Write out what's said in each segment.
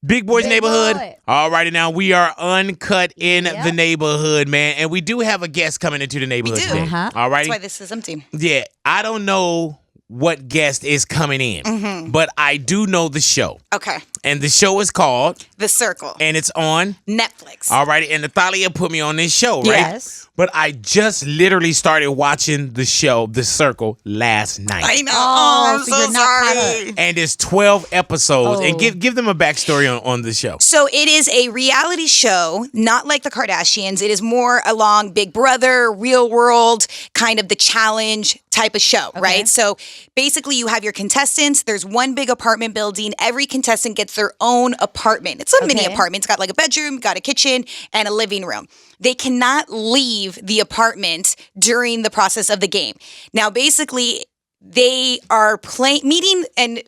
Big Boy's Big Neighborhood. Boy. All righty, now we are uncut in the neighborhood, man. And we do have a guest coming into the neighborhood today. All righty. That's why this is empty. Yeah, I don't know what guest is coming in, but I do know the show. Okay. And the show is called The Circle. And it's on Netflix. All righty, and Natalia put me on this show, right? Yes. But I just literally started watching the show, The Circle, last night. I know. Oh, I'm so so you're not caught sorry. And it's 12 episodes. And Oh. give them a backstory on the show. So it is a reality show, not like the Kardashians. It is more along Big Brother, Real World, kind of the challenge type of show, right? So basically you have your contestants. There's one big apartment building. Every contestant gets their own apartment. It's a mini apartment. It's got like a bedroom, got a kitchen, and a living room. They cannot leave the apartment during the process of the game. Now, basically, they are meeting and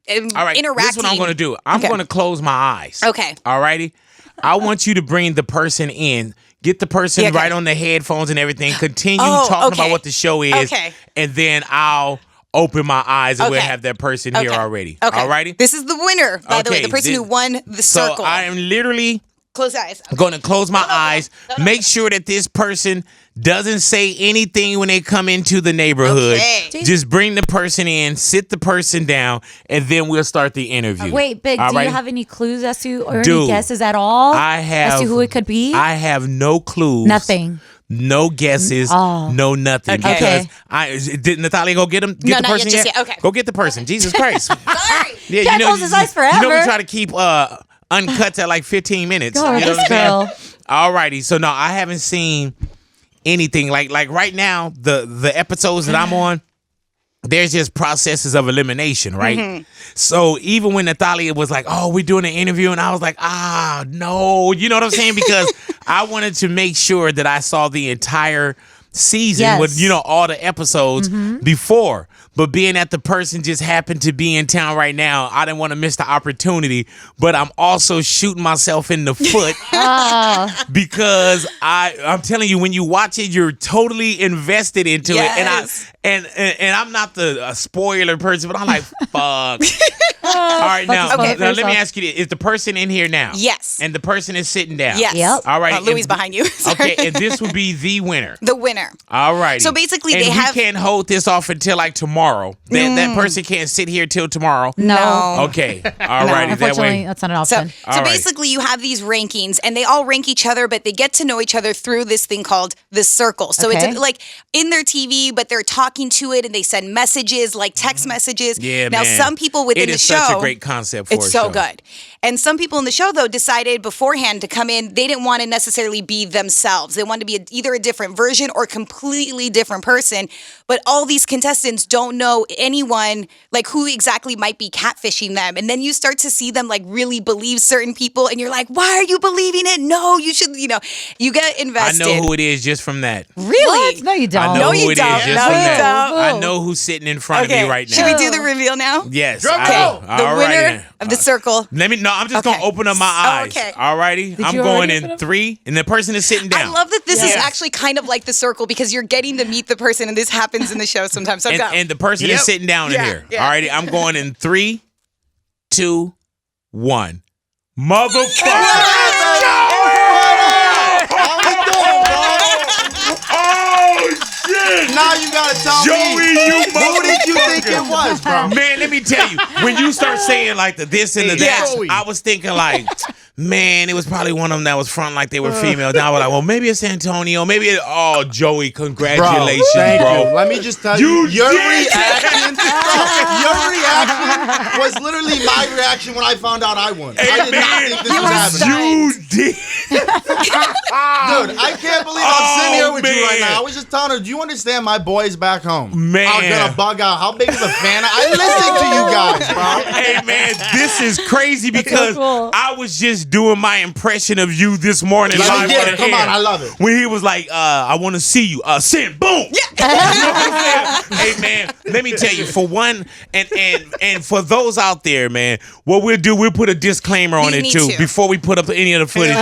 All right, interacting. this is what I'm going to do. I'm going to close my eyes. Okay. All righty? I want you to bring the person in. Get the person right on the headphones and everything. Continue talking about what the show is. Okay. And then I'll open my eyes and we'll have that person here already. Okay. All righty? This is the winner, by the way, the person who won the circle. So I am literally Close your eyes. going to close my eyes. Make sure that this person doesn't say anything when they come into the neighborhood. Okay. Just bring the person in, sit the person down, and then we'll start the interview. Wait, Big, All do right? you have any clues as to, or Dude, any guesses at all? I have. As to who it could be? I have no clues. Nothing. No guesses. No nothing. Okay. Because did Natalia go get him? Get No, the not person yet, just yet? yet. Okay. Go get the person. Jesus Christ. Sorry. Yeah, Can't close his eyes You know we forever. try to keep uncut at like 15 minutes. God, you know this what I'm saying? girl. Alrighty. So no, I haven't seen anything like right now. The episodes that I'm on, there's just processes of elimination, right? So even when Natalia was like, "Oh, we're doing an interview," and I was like, no," you know what I'm saying? Because I wanted to make sure that I saw the entire season with all the episodes before. But being that the person just happened to be in town right now, I didn't want to miss the opportunity. But I'm also shooting myself in the foot because I'm telling you, when you watch it, you're totally invested into it. And I'm not the spoiler person, but I'm like, fuck. All right, now let me ask you this: is the person in here now? Yes. And the person is sitting down. Yes. Yep. All right. Louis behind you. Sorry. Okay, and this would be the winner. The winner. All right. So basically, and they have. we can't hold this off until like tomorrow. That person can't sit here till tomorrow. No. Okay. All righty. That Unfortunately, way. that's not an So, option. so basically, you have these rankings, and they all rank each other, but they get to know each other through this thing called the circle. So Okay. it's like in their TV, but they're talking to it, and they send messages, like text messages. Yeah, now, man. some people within It the is show, such a great concept for it's a so show. good. And some people in the show, though, decided beforehand to come in. They didn't want to necessarily be themselves. They wanted to be either a different version or completely different person. But all these contestants don't know anyone, like who exactly might be catfishing them. And then you start to see them like really believe certain people. And you're like, why are you believing it? No, you should, you get I invested. know who it is just from that. Really? What? No, you don't. I know No, who you it is don't. just No, from you that. don't. I know who's sitting in front of me right now. Should we do the reveal now? Yes. Drum I roll. will. The All winner righty. of the circle. I'm just going to open up my eyes. okay. All righty. I'm you going already in open up? 3, and the person is sitting down. I love that this is Yes. actually kind of like the circle because you're getting to meet the person, and this happens in the show sometimes. So go. And the person is sitting down in here. yeah. All righty. I'm going in 3, 2, 1. Motherfucker. Oh, shit. Now you gotta tell Joey, me. you Who did you think it was, bro? Man, let me tell you, when you start saying like the this and the that, Joey. I was thinking like, man, it was probably one of them that was front like they were female. Now I was like, well, maybe it's Antonio. Maybe Joey, congratulations, Thank bro. you. Let me just tell You you, your did. reaction, your reaction was literally my reaction when I found out I won. I did not think this was happening. You did. Dude, I can't believe I'm sitting here with you right man. now. I was just telling her, do you understand my boys back home Man. are gonna bug out how big of a fan I listen to you guys, bro. Hey, man, this is crazy because cool. I was just doing my impression of you this morning. Let live me get on it. the Come air. on, I love it. When he was like, I want to see you. Send, boom. Yeah. You know what I'm saying? Hey, man, let me tell you, for one, and for those out there, man, what we'll do, we'll put a disclaimer on You it, need too, to. before we put up any of the footage.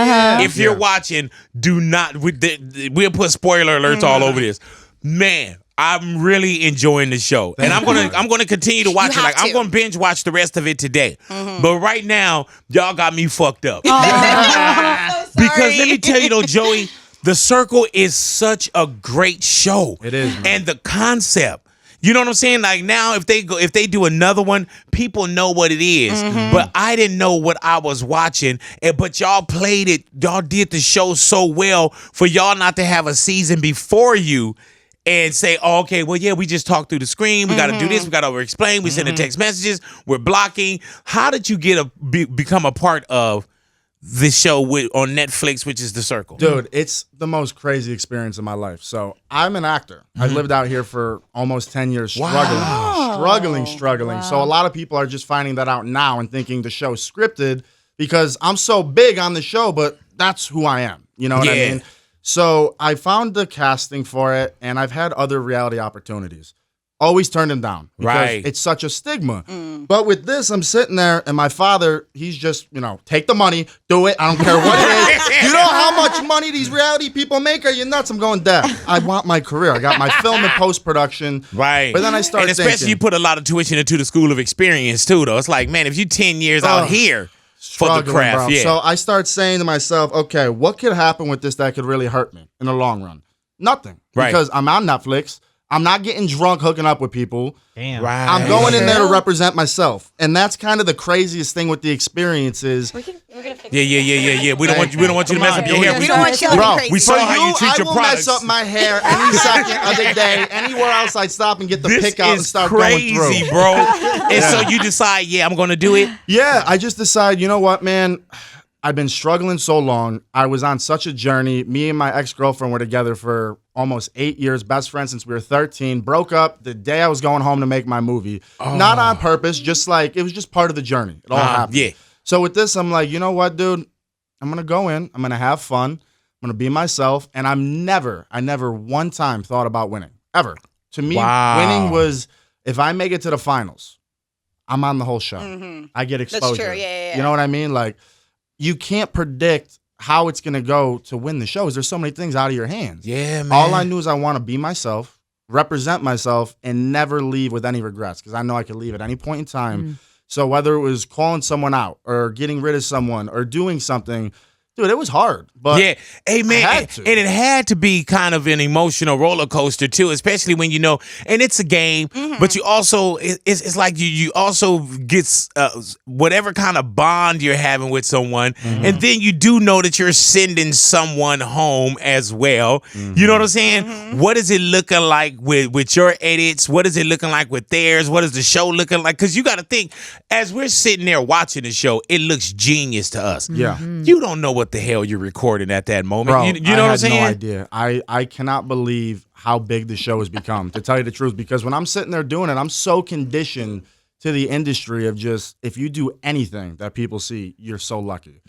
If you're watching, do not, we'll put spoiler alerts all over this. Man, I'm really enjoying the show, and I'm gonna continue to watch it. Like I'm gonna binge watch the rest of it today. But right now, y'all got me fucked up. I'm so sorry. Because let me tell you though, Joey, The Circle is such a great show. It is, man. And the concept. You know what I'm saying? Like now, if they do another one, people know what it is. But I didn't know what I was watching. But y'all played it. Y'all did the show so well for y'all not to have a season before you and say, oh, okay, well, yeah, we just talked through the screen. We got to do this. We got to over-explain. We send the text messages. We're blocking. How did you become a part of this show on Netflix, which is The Circle? Dude, it's the most crazy experience of my life. So I'm an actor. I lived out here for almost 10 years struggling. So a lot of people are just finding that out now and thinking the show's scripted because I'm so big on the show, but that's who I am. You know what I mean? So I found the casting for it, and I've had other reality opportunities. Always turned them down because it's such a stigma. But with this, I'm sitting there, and my father, he's just, take the money, do it. I don't care what it is. You know how much money these reality people make? Are you nuts? I'm going, Dad, I want my career. I got my film and post-production. Right. But then I started thinking. And especially you put a lot of tuition into the School of Experience, too, though. It's like, man, if you 10 years out here for the craft, bro. So I start saying to myself, okay, what could happen with this that could really hurt me in the long run? Nothing. Right. Because I'm on Netflix. I'm not getting drunk hooking up with people. Damn. Right. I'm going in there to represent myself. And that's kind of the craziest thing with the experiences. We're gonna fix Yeah. We don't want you to mess up your hair. We don't want you to be crazy. We saw how you treat I your will products. mess up my hair any second of the day. Anywhere else I'd stop and get the pick out and start going through. This is crazy, bro. And so you decide, I'm going to do it? Yeah, I just decide, you know what, man? I've been struggling so long. I was on such a journey. Me and my ex-girlfriend were together for almost 8 years, best friends since we were 13. Broke up the day I was going home to make my movie. Not on purpose, just like it was just part of the journey. It all happened. Yeah. So with this, I'm like, you know what, dude? I'm going to go in. I'm going to have fun. I'm going to be myself. And I never one time thought about winning. Ever. To me, winning was, if I make it to the finals, I'm on the whole show. I get exposure. That's true. Yeah. You know what I mean? Like, you can't predict how it's going to go to win the shows. There's so many things out of your hands. Yeah, man. All I knew is I want to be myself, represent myself, and never leave with any regrets because I know I could leave at any point in time. So whether it was calling someone out or getting rid of someone or doing something, dude, it was hard. But yeah, hey man, I had to. And it had to be kind of an emotional roller coaster too, especially when and it's a game, but you also it's like you also get whatever kind of bond you're having with someone, and then you do know that you're sending someone home as well. You know what I'm saying? What is it looking like with your edits? What is it looking like with theirs? What is the show looking like? Because you got to think, as we're sitting there watching the show, it looks genius to us. Yeah. You don't know what the hell you're recording at that moment. Bro, you know what I'm saying? I had no idea. I cannot believe how big the show has become, to tell you the truth, because when I'm sitting there doing it, I'm so conditioned to the industry of just, if you do anything that people see, you're so lucky.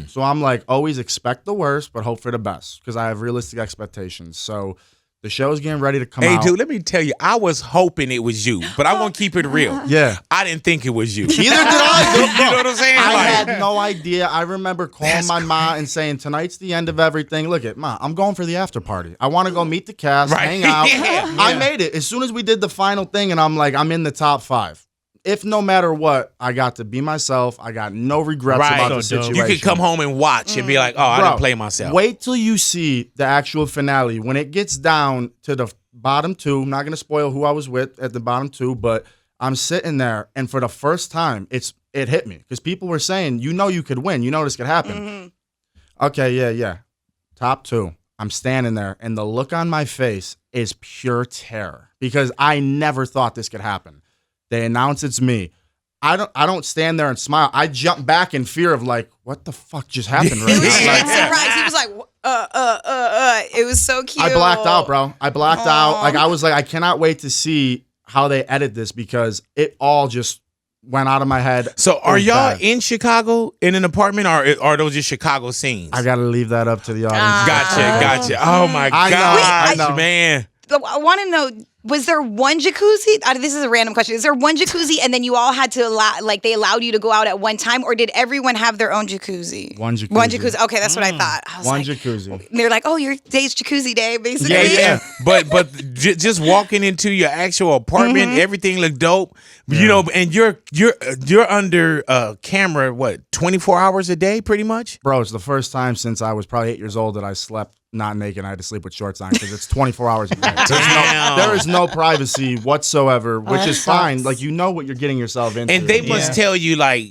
So I'm like, always expect the worst, but hope for the best, because I have realistic expectations. So the show's getting ready to come out. Hey, dude, let me tell you, I was hoping it was you, but I'm going to keep it real. Yeah. I didn't think it was you. Neither did I. You know what I'm saying? I had no idea. I remember calling my ma and saying, tonight's the end of everything. Look, Ma, I'm going for the after party. I want to go meet the cast, hang out. Yeah. I made it. As soon as we did the final thing, and I'm like, I'm in the top 5. If no matter what, I got to be myself. I got no regrets about the situation. You could come home and watch and be like, oh, I didn't play myself. Wait till you see the actual finale. When it gets down to the bottom 2, I'm not going to spoil who I was with at the bottom 2, but I'm sitting there, and for the first time, it hit me. Because people were saying, you could win. You know this could happen. Okay, yeah. Top 2. I'm standing there, and the look on my face is pure terror. Because I never thought this could happen. They announce it's me. I don't stand there and smile. I jump back in fear of like, what the fuck just happened? Right It was now? a surprise. He was like, It was so cute. I blacked out, bro. I blacked out. Like I was like, I cannot wait to see how they edit this because it all just went out of my head. So are y'all in Chicago in an apartment, or are those just Chicago scenes? I gotta leave that up to the audience. Gotcha. Oh my I know, gosh, I know. man. I want to know, Was there one jacuzzi? This is a random question. Is there one jacuzzi and then you all had to allow, like they allowed you to go out at one time, or did everyone have their own jacuzzi? One jacuzzi. One jacuzzi. Okay, that's what I thought. I was One like, jacuzzi. They're like, oh, your day's jacuzzi day, basically. Yeah. But just walking into your actual apartment, everything looked dope. You know, and you're under camera, what, 24 hours a day, pretty much? Bro, it's the first time since I was probably 8 years old that I slept not naked. I had to sleep with shorts on because it's 24 hours a day. There is no privacy whatsoever, which is fine. Like, you know what you're getting yourself into. And they must tell you, like,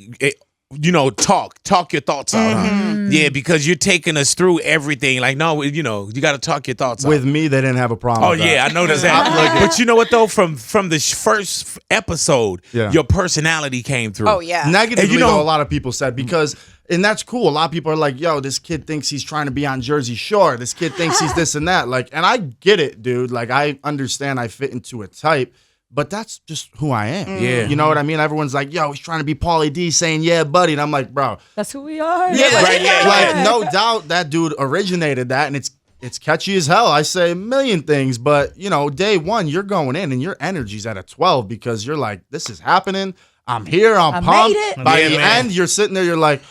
talk your thoughts out. Huh? Yeah, because you're taking us through everything. Like, no, you got to talk your thoughts out. With me, they didn't have a problem. Oh with that. yeah, I noticed that. But you know what though? From the first episode, your personality came through. Oh yeah. Negatively, though, a lot of people said because. And that's cool. A lot of people are like, yo, this kid thinks he's trying to be on Jersey Shore. This kid thinks he's this and that. Like, and I get it, dude. Like, I understand I fit into a type, but that's just who I am. Yeah. You know what I mean? Everyone's like, yo, he's trying to be Pauly D saying, yeah, buddy. And I'm like, bro. That's who we are. Yeah, Right, yeah, Like, no doubt that dude originated that. And it's catchy as hell. I say a million things, but, day one, you're going in and your energy's at a 12 because you're like, this is happening. I'm here. I'm pumped. made it. By Yeah, the man. end, you're sitting there. You're like,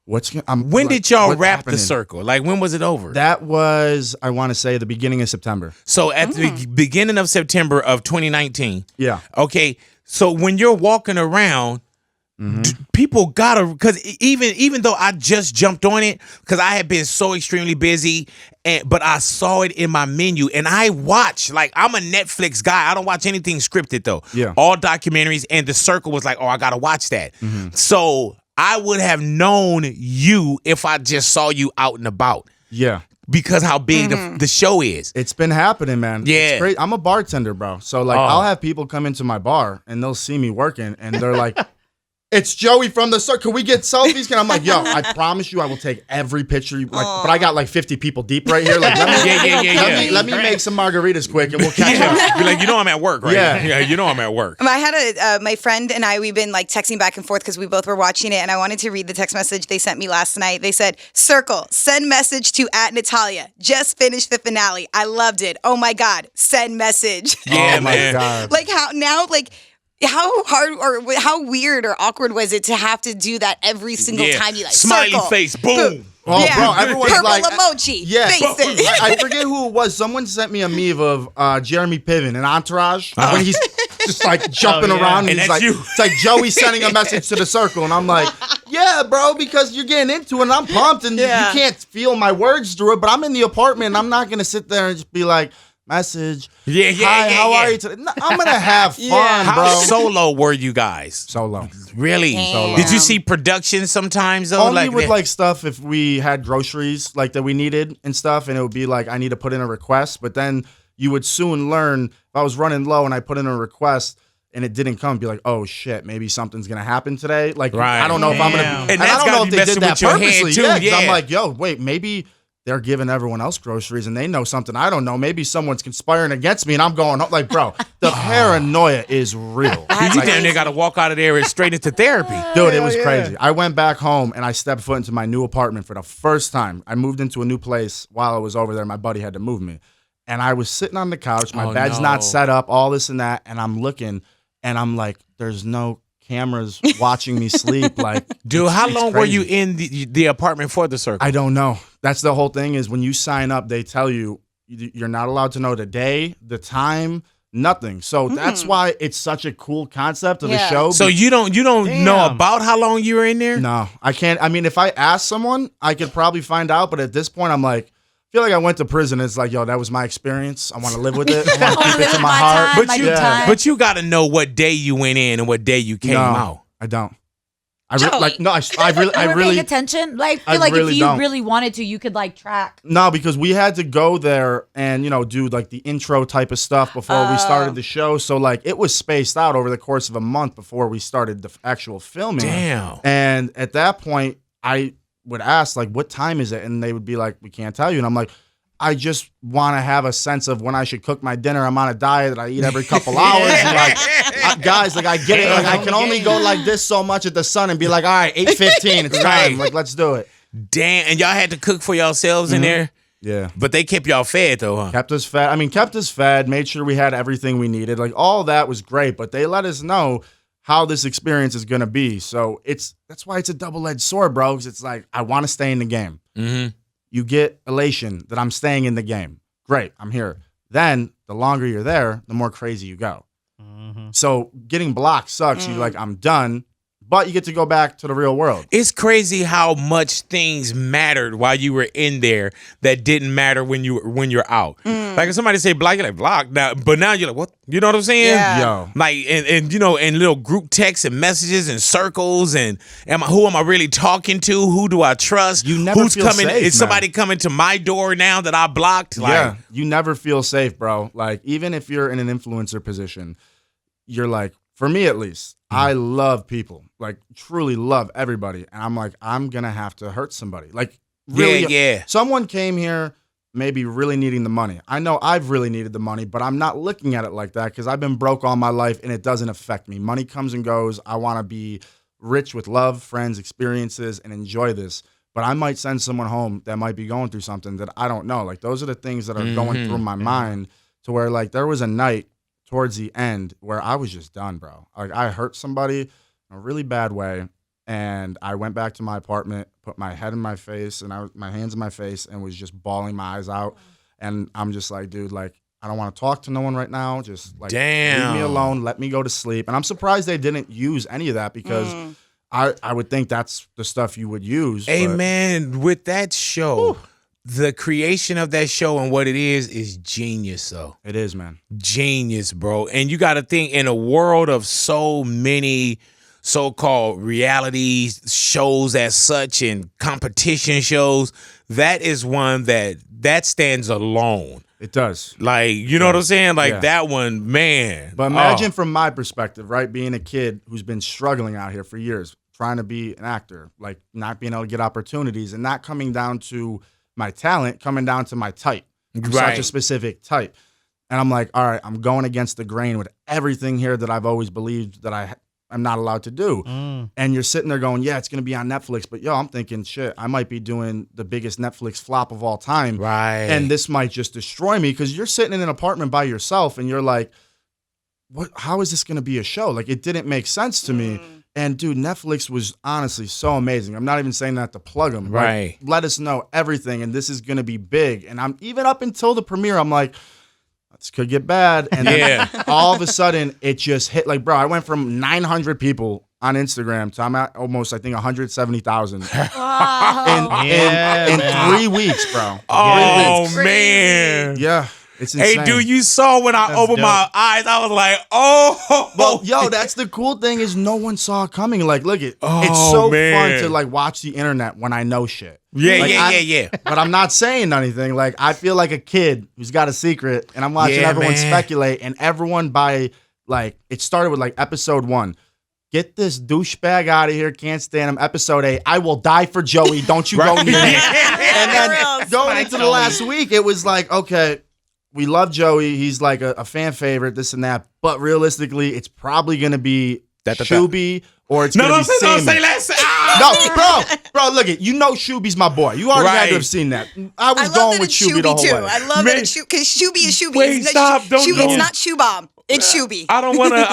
When did y'all wrap the circle? Like, when was it over? That was, I want to say, the beginning of September. So at the beginning of September of 2019. Yeah. Okay. So when you're walking around, people gotta, because even though I just jumped on it, because I had been so extremely busy, but I saw it in my menu and I watch, like, I'm a Netflix guy. I don't watch anything scripted though. Yeah. All documentaries, and the circle was like, oh, I gotta watch that. So I would have known you if I just saw you out and about. Yeah. Because how big the show is. It's been happening, man. Yeah. It's great. I'm a bartender, bro. So, like, I'll have people come into my bar and they'll see me working and they're like, it's Joey from the circle. Can we get selfies? And I'm like, yo, I promise you I will take every picture. But I got like 50 people deep right here. Like, let me make some margaritas quick and we'll catch up. You're like, I'm at work, right? Yeah. I'm at work. I had my friend and I, we've been like texting back and forth because we both were watching it, and I wanted to read the text message they sent me last night. They said, Circle, send message to @Natalia. Just finished the finale. I loved it. Oh my God, send message. Yeah, Oh my man. God. Like how hard or how weird or awkward was it to have to do that every single time you like smiley circle, face, boom. Oh, yeah. bro, everyone's purple like, emoji, yeah, face it. I forget who it was. Someone sent me a meme of Jeremy Piven in Entourage when he's just like jumping around, And he's that's like, you. it's like Joey sending a message to the circle, and I'm like, yeah, bro, because you're getting into it, and I'm pumped, and you can't feel my words through it, but I'm in the apartment, and I'm not gonna sit there and just be like, message, hi, how are you today? No, I'm gonna have fun, How bro. solo were you guys? Solo. Really? Damn. Did you see production sometimes though? Only with like stuff if we had groceries like that we needed and stuff, and it would be like I need to put in a request, but then you would soon learn if I was running low and I put in a request and it didn't come, be like, oh shit, maybe something's gonna happen today. Like, I don't know if I'm gonna, And I that's don't know gotta if be they did messing that with your head, purposely. too, Yeah, 'cause yeah. I'm like, yo, wait, maybe they're giving everyone else groceries and they know something I don't know. Maybe someone's conspiring against me and I'm going, like, bro, the paranoia is real. You damn near got to walk out of there and straight into therapy. Dude, it was crazy. I went back home and I stepped foot into my new apartment for the first time. I moved into a new place while I was over there. My buddy had to move me. And I was sitting on the couch. My bed's not set up, all this and that. And I'm looking and I'm like, there's no cameras watching me sleep. Like, Dude, how it's long were crazy. you in the apartment for the circle? I don't know. That's the whole thing is when you sign up, they tell you you're not allowed to know the day, the time, nothing. So that's why it's such a cool concept of the show. So you don't know about how long you were in there? No, I can't. I mean, if I ask someone, I could probably find out. But at this point, I'm like, I feel like I went to prison. It's like, yo, that was my experience. I want to live with it. I want to keep it to my heart. But you got to know what day you went in and what day you came out. I don't. I Paying really attention. Like, I I feel like really if you don't. really wanted to, you could like track. No, because we had to go there and, do like the intro type of stuff before we started the show. So like it was spaced out over the course of a month before we started the actual filming. Damn. And at that point, I would ask like, what time is it? And they would be like, we can't tell you. And I'm like, I just want to have a sense of when I should cook my dinner. I'm on a diet that I eat every couple hours. And like, guys, like I get it. Like I can only go like this so much at the sun and be like, all right, 8:15, it's time. Like, let's do it. Damn. And y'all had to cook for yourselves in there? Yeah. But they kept y'all fed though, huh? Kept us fed. I mean, kept us fed, made sure we had everything we needed. Like all that was great, but they let us know how this experience is going to be. So that's why it's a double-edged sword, bro. 'Cause it's like, I want to stay in the game. Mm-hmm. You get elation that I'm staying in the game. Great, I'm here. Then the longer you're there, the more crazy you go. So getting blocked sucks. You're like, I'm done. But you get to go back to the real world. It's crazy how much things mattered while you were in there that didn't matter when you're out. Like if somebody say block, you're like block now, but now you're like, what? You know what I'm saying? Yeah. Yo. Like and you know, and little group texts and messages and circles and who am I really talking to? Who do I trust? You never Who's feel coming? safe, Is somebody coming to my door now that I blocked? Like, Yeah, you never feel safe, bro. Like even if you're in an influencer position, you're like, for me at least, I love people, like truly love everybody. And I'm like, I'm going to have to hurt somebody. Like really, Yeah. Someone came here maybe really needing the money. I know I've really needed the money, but I'm not looking at it like that because I've been broke all my life and it doesn't affect me. Money comes and goes. I want to be rich with love, friends, experiences, and enjoy this. But I might send someone home that might be going through something that I don't know. Like those are the things that are going through my mind to where like there was a night towards the end where I was just done, bro. Like I hurt somebody in a really bad way, and I went back to my apartment, put my head in my face and my hands in my face, and was just bawling my eyes out. And I'm just like, dude, like I don't want to talk to no one right now. Just like leave me alone, let me go to sleep. And I'm surprised they didn't use any of that because I would think that's the stuff you would use. hey but man, with that show, the creation of that show and what it is genius, though. it is, man. Genius, bro. And you got to think in a world of so many so-called reality shows as such and competition shows, that is one that stands alone. It does. Like, you know what I'm saying? Like Yeah. that one, man. But imagine from my perspective, right, being a kid who's been struggling out here for years, trying to be an actor, like not being able to get opportunities and not coming down to my talent, coming down to my type. I'm such a specific type. And I'm like, all right, I'm going against the grain with everything here that I've always believed that I'm not allowed to do. And you're sitting there going, yeah, it's going to be on Netflix. But yo, I'm thinking, shit, I might be doing the biggest Netflix flop of all time. Right. And this might just destroy me because you're sitting in an apartment by yourself and you're like, what? How is this going to be a show? Like, it didn't make sense to me. And dude, Netflix was honestly so amazing. I'm not even saying that to plug them. Right. Like, let us know everything, and this is going to be big. And I'm even up until the premiere, I'm like, this could get bad. And then all of a sudden, it just hit. Like, bro, I went from 900 people on Instagram to I'm at almost, I think, 170,000 in 3 weeks, bro. Oh, 3 weeks. man. Yeah. It's insane. Hey, dude, you saw when I opened my eyes, I was like, oh. Well, yo, that's the cool thing is no one saw it coming. Like, look, it's Oh, so man. fun to like watch the internet when I know shit. Yeah, Like, yeah. But I'm not saying anything. Like, I feel like a kid who's got a secret, and I'm watching Yeah, everyone man. speculate, and everyone by like it started with like episode 1. Get this douchebag out of here. Can't stand him. Episode 8. I will die for Joey. Don't you go near me. And then going into the last week, it was like, okay, we love Joey. He's like a fan favorite, this and that. But realistically, it's probably going to be Shuby or it's going to be Sammy. Bro, look it. You know Shuby's my boy. You already had to have seen that. I was going with Shuby the whole way. I love it because Shuby is Shuby. Wait, stop. Don't Shuby, go. it's not Shoe Bomb. It's Shuby. I don't want to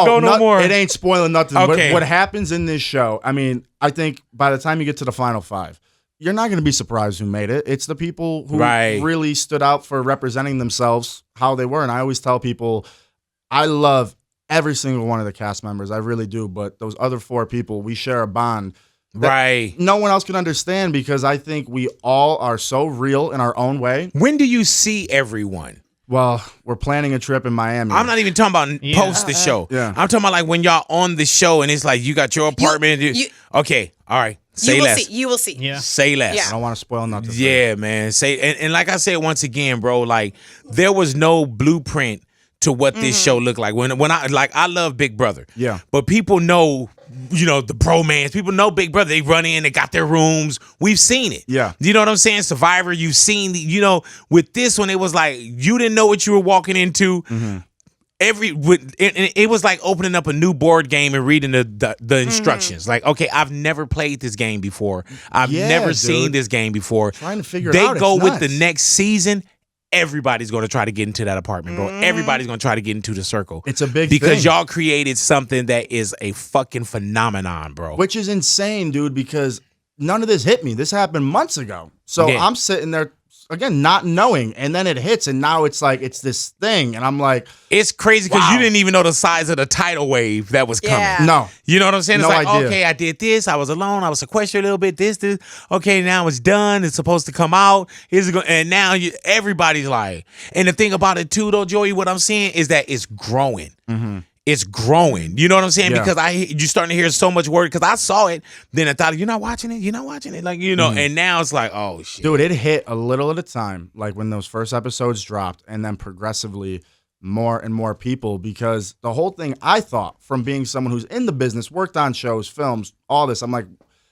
go no more. It ain't spoiling nothing. Okay. What happens in this show, I mean, I think by the time you get to the final 5, you're not going to be surprised who made it. It's the people who really stood out for representing themselves how they were. And I always tell people, I love every single one of the cast members. I really do. But those other 4 people, we share a bond that no one else can understand because I think we all are so real in our own way. When do you see everyone? Well, we're planning a trip in Miami. I'm not even talking about post the show. Yeah. I'm talking about like when y'all on the show and it's like you got your apartment. Okay, all right. Say less. You will see. Yeah. Say less. Yeah. I don't want to spoil nothing. Yeah, man. And like I said once again, bro, like there was no blueprint to what this show looked like. When I love Big Brother. Yeah. But people know, the bromance. People know Big Brother. They run in, they got their rooms. We've seen it. Yeah. You know what I'm saying? Survivor, you've seen with this one, it was like you didn't know what you were walking into. It was like opening up a new board game and reading the instructions. Like, okay, I've never played this game before. I've never seen this game before. Trying to figure it out. They go with the next season. Everybody's going to try to get into that apartment, bro. Everybody's going to try to get into the circle. It's a big because thing. y'all created something that is a fucking phenomenon, bro. Which is insane, dude, because none of this hit me. This happened months ago. So I'm sitting there, again, not knowing, and then it hits, and now it's like, it's this thing, and I'm like... It's crazy because you didn't even know the size of the tidal wave that was coming. Yeah. No. You know what I'm saying? It's No like, idea. okay, I did this, I was alone, I was sequestered a little bit, this. Okay, now it's done, it's supposed to come out, and now everybody's like... And the thing about it too, though, Joey, what I'm saying is that it's growing. It's growing. You know what I'm saying? Yeah. Because you're starting to hear so much word. Because I saw it, then I thought, you're not watching it? You're not watching it? Like, you know, and now it's like, oh, shit. Dude, it hit a little at a time, like when those first episodes dropped, and then progressively more and more people, because the whole thing, I thought, from being someone who's in the business, worked on shows, films, all this, I'm like,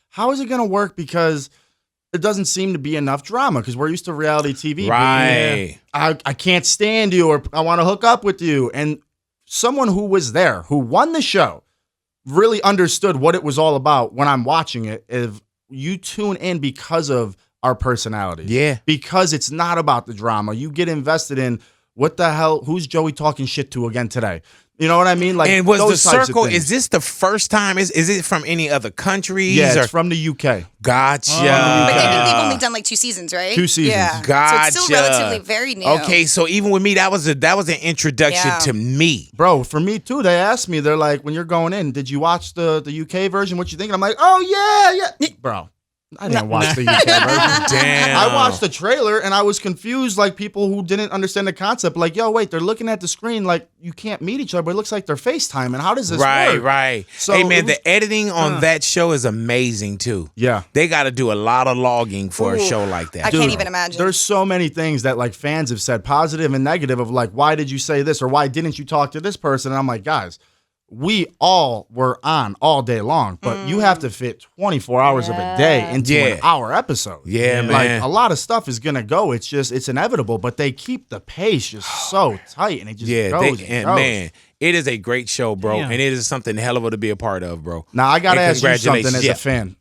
how is it going to work? Because it doesn't seem to be enough drama, because we're used to reality TV. Right. Being, I can't stand you, or I want to hook up with you. And someone who was there, who won the show, really understood what it was all about when I'm watching it. If you tune in because of our personalities. Yeah. Because it's not about the drama. You get invested in, what the hell, who's Joey talking shit to again today? You know what I mean? Like, and was the those types of circle, things. is this the first time? Is it from any other countries? Yeah, or? it's from the UK. Gotcha. But I think they've only done like 2 seasons, right? 2 seasons. Yeah. Gotcha. So it's still relatively very new. Okay, so even with me, that was an introduction to me. Bro, for me too, they asked me, they're like, when you're going in, did you watch the UK version? What you think? And I'm like, oh, yeah. Bro, I didn't watch the UK version. Damn. I watched the trailer and I was confused, like people who didn't understand the concept. Like, yo, wait, they're looking at the screen like you can't meet each other, but it looks like they're FaceTiming. How does this work? Right. So hey, man, it was- the editing on that show is amazing, too. Yeah. They got to do a lot of logging for a show like that. I can't even imagine. There's so many things that like fans have said, positive and negative, of like, why did you say this, or why didn't you talk to this person? And I'm like, guys, we all were on all day long, but you have to fit 24 hours of a day into an hour episode. Yeah, man. Like, a lot of stuff is gonna go. It's inevitable, but they keep the pace just so tight, and it just goes. And man, it is a great show, bro, and it is something hell of a to be a part of, bro. Now I gotta And ask you something as congratulations. a fan.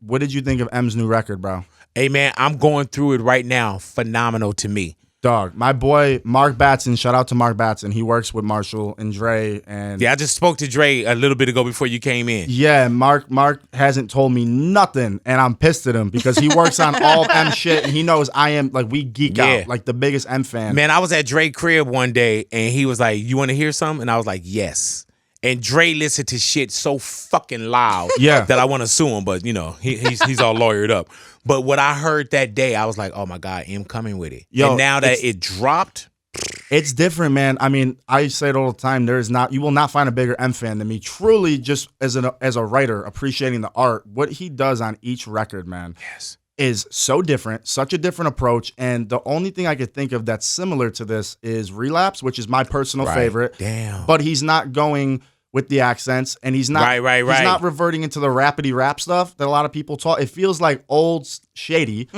What did you think of M's new record, bro? Hey, man, I'm going through it right now. Phenomenal to me. Dog, my boy Mark Batson, shout out to Mark Batson. He works with Marshall and Dre, and Yeah, I just spoke to Dre a little bit ago before you came in. yeah, Mark hasn't told me nothing, and I'm pissed at him because he works on all M shit, and he knows I am, like, we geek out, like the biggest M fan. Man, I was at Dre crib one day, and he was like, you want to hear something? And I was like, yes. And Dre listened to shit so fucking loud that I want to sue him, but, you know, he's all lawyered up. But what I heard that day, I was like, oh, my God, M coming with it. Yo, and now that it dropped. It's different, man. I mean, I say it all the time. You will not find a bigger M fan than me. Truly, just as a writer, appreciating the art, what he does on each record, man, is so different, such a different approach. And the only thing I could think of that's similar to this is Relapse, which is my personal favorite. Damn. But he's not going with the accents, and he's not Right. He's not reverting into the rapidy rap stuff that a lot of people talk. It feels like old Shady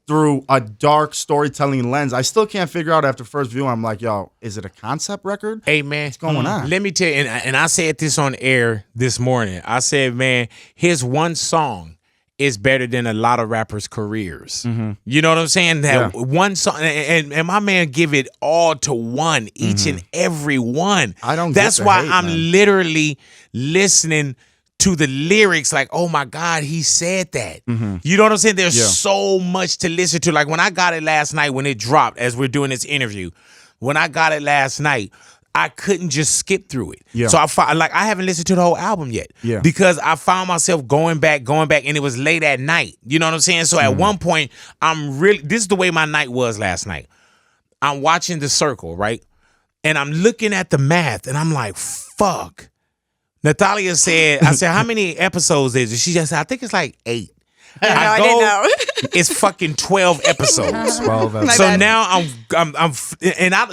through a dark storytelling lens. I still can't figure out after first view. I'm like, yo, is it a concept record? Hey, man. What's going on? Let me tell you, and I said this on air this morning. I said, man, his one song is better than a lot of rappers' careers. You know what I'm saying? That one song, and my man give it all to one, each and every one. I don't. That's get the why hate, I'm man. literally listening to the lyrics like, oh my God, he said that. You know what I'm saying? There's so much to listen to. Like when I got it last night, when it dropped, as we're doing this interview, when I got it last night, I couldn't just skip through it. Yeah. So I haven't listened to the whole album yet. Yeah. Because I found myself going back, and it was late at night. You know what I'm saying? So at one point, this is the way my night was last night. I'm watching The Circle, right? And I'm looking at the math, and I'm like, fuck. Natalia said, I said, how many episodes is it? She just said, I think it's like 8. I didn't know. It's fucking 12 episodes. 12 episodes. So now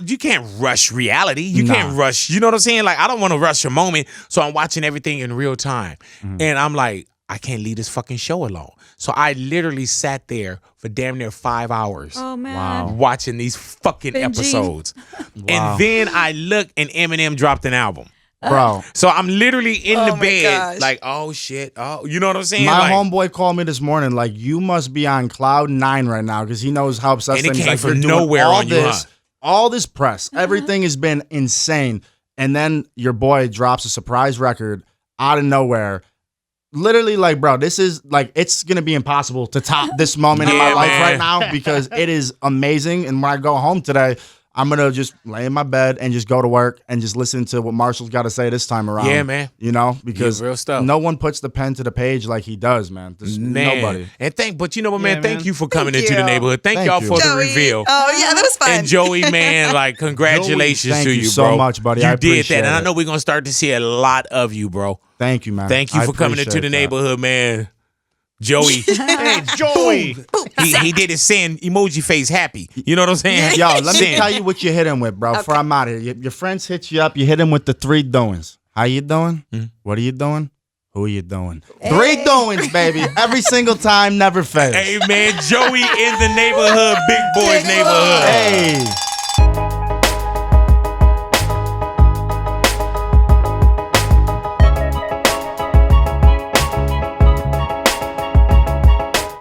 you can't rush reality. You can't rush. You know what I'm saying? Like I don't want to rush a moment. So I'm watching everything in real time, and I'm like, I can't leave this fucking show alone. So I literally sat there for damn near 5 hours. Oh man. Watching these fucking Binging. episodes. And then I look and Eminem dropped an album. Bro, So I'm literally in the my bed, gosh. like, oh shit. Oh, you know what I'm saying? my Like, homeboy called me this morning like, you must be on cloud 9 right now because he knows how obsessed And it I am. He's came like, from "You're doing nowhere all on you, this, huh?" all this press. Everything has been insane. And then your boy drops a surprise record out of nowhere. Literally, like, bro, this is like, it's gonna be impossible to top this moment in my Yeah, life man. right now because it is amazing. And when I go home today, I'm gonna just lay in my bed and just go to work and just listen to what Marshall's got to say this time around. Yeah, man. You know, because Yeah, real stuff. no one puts the pen to the page like he does, man. There's man. nobody. And but you know what, man? Yeah, Thank man. you for coming Thank into the you. neighborhood. Thank Thank y'all you. for the Joey. reveal. Oh yeah, that was fun. And Joey, man, like, congratulations Joey, to thank you, you so bro. much, buddy. You I did that, appreciate and I it. know we're gonna start to see a lot of you, bro. Thank you, man. Thank you I for coming into appreciate the that. neighborhood, man. Joey, Hey, Joey. he did his send emoji face happy. You know what I'm saying? Yo, let me Send. tell you what you hit him with, bro. Before I'm out of here, your friends hit you up. You hit him with the 3 doings. How you doing? What are you doing? Who are you doing? 3 doings, baby. Every single time, never fails. Hey, man, Joey in the neighborhood, Big Boy's neighborhood. Hey.